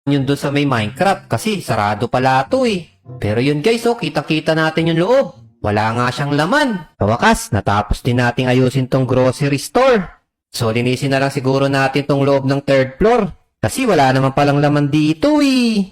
yun doon sa may Minecraft kasi sarado pala to eh. Pero yun guys, oh, kita-kita natin yung loob. Wala nga siyang laman. Sa wakas, natapos din nating ayusin tong grocery store. So, linisin na lang siguro natin tong loob ng third floor. Kasi wala naman palang laman dito eh.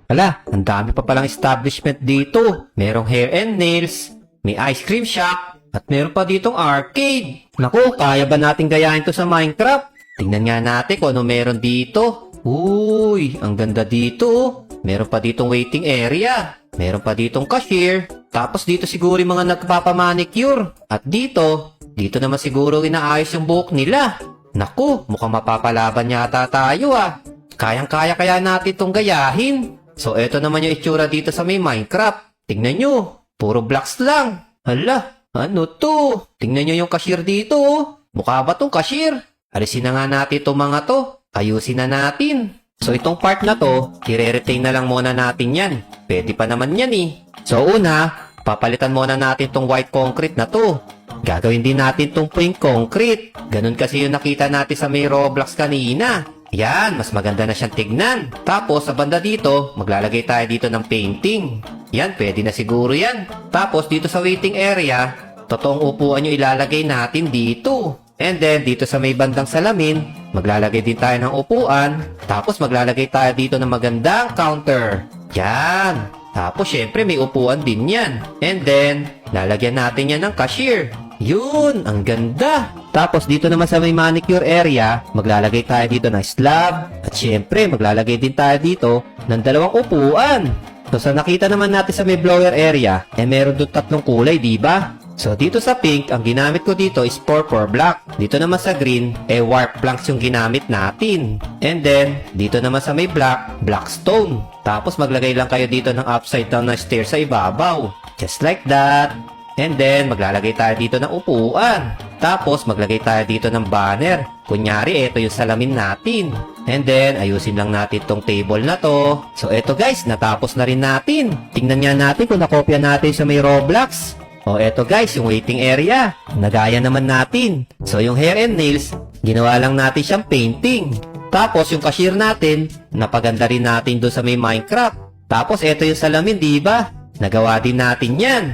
Hala, ang dami pa palang establishment dito. Merong hair and nails, may ice cream shop, at meron pa ditong arcade. Naku, kaya ba natin gayahin to sa Minecraft? Tingnan nga natin kung ano meron dito. Uy, ang ganda dito. Meron pa ditong waiting area. Meron pa ditong cashier. Tapos dito siguro yung mga nagpapamanicure. At dito naman siguro inaayos yung buhok nila. Naku, mukhang mapapalaban yata tayo ah. Kayang-kaya kaya natin itong gayahin. So eto naman yung itsura dito sa may Minecraft. Tingnan nyo, puro blocks lang. Hala, ano to? Tingnan nyo yung cashier dito oh. Mukha ba tong cashier? Alisin na nga natin itong mga to. Ayusin na natin. So itong part na to, i-retain na lang muna natin yan. Pwede pa naman yan eh. So una, papalitan muna natin tong white concrete na to. Gagawin din natin tong pink concrete. Ganun kasi yung nakita natin sa may Roblox kanina. Yan, mas maganda na siyang tignan. Tapos sa banda dito, maglalagay tayo dito ng painting. Yan, pwede na siguro yan. Tapos dito sa waiting area, totoong upuan yung ilalagay natin dito. And then, dito sa may bandang salamin, maglalagay din tayo ng upuan. Tapos, maglalagay tayo dito ng magandang counter. Yan. Tapos, syempre, may upuan din yan. And then, lalagyan natin yan ng cashier. Yun, ang ganda. Tapos, dito naman sa may manicure area, maglalagay tayo dito ng slab. At syempre, maglalagay din tayo dito ng dalawang upuan. So, sa nakita naman natin sa may blower area, meron doon 3 kulay, diba? So, dito sa pink, ang ginamit ko dito is purple block. Dito naman sa green, warp planks yung ginamit natin. And then, dito naman sa may black, black stone. Tapos, maglagay lang kayo dito ng upside down na stair sa ibabaw. Just like that. And then, maglalagay tayo dito ng upuan. Tapos, maglagay tayo dito ng banner. Kunyari, ito yung salamin natin. And then, ayusin lang natin tong table na to. So, eto guys, natapos na rin natin. Tingnan nga natin kung nakopya natin sa may Roblox. O eto guys, yung waiting area. Nagaya naman natin. So yung hair and nails, ginawa lang natin siyang painting. Tapos yung cashier natin, napaganda rin natin doon sa may Minecraft. Tapos eto yung salamin, diba? Nagawa din natin yan.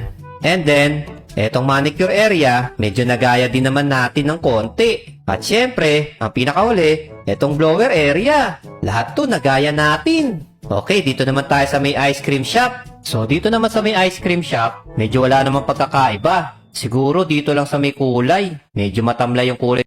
And then, etong manicure area, medyo nagaya din naman natin ng konti. At syempre, ang pinakauli, etong blower area. Lahat to nagaya natin. Okay, dito naman tayo sa may ice cream shop. So, dito naman sa may ice cream shop, medyo wala namang pagkakaiba. Siguro dito lang sa may kulay. Medyo matamlay yung kulay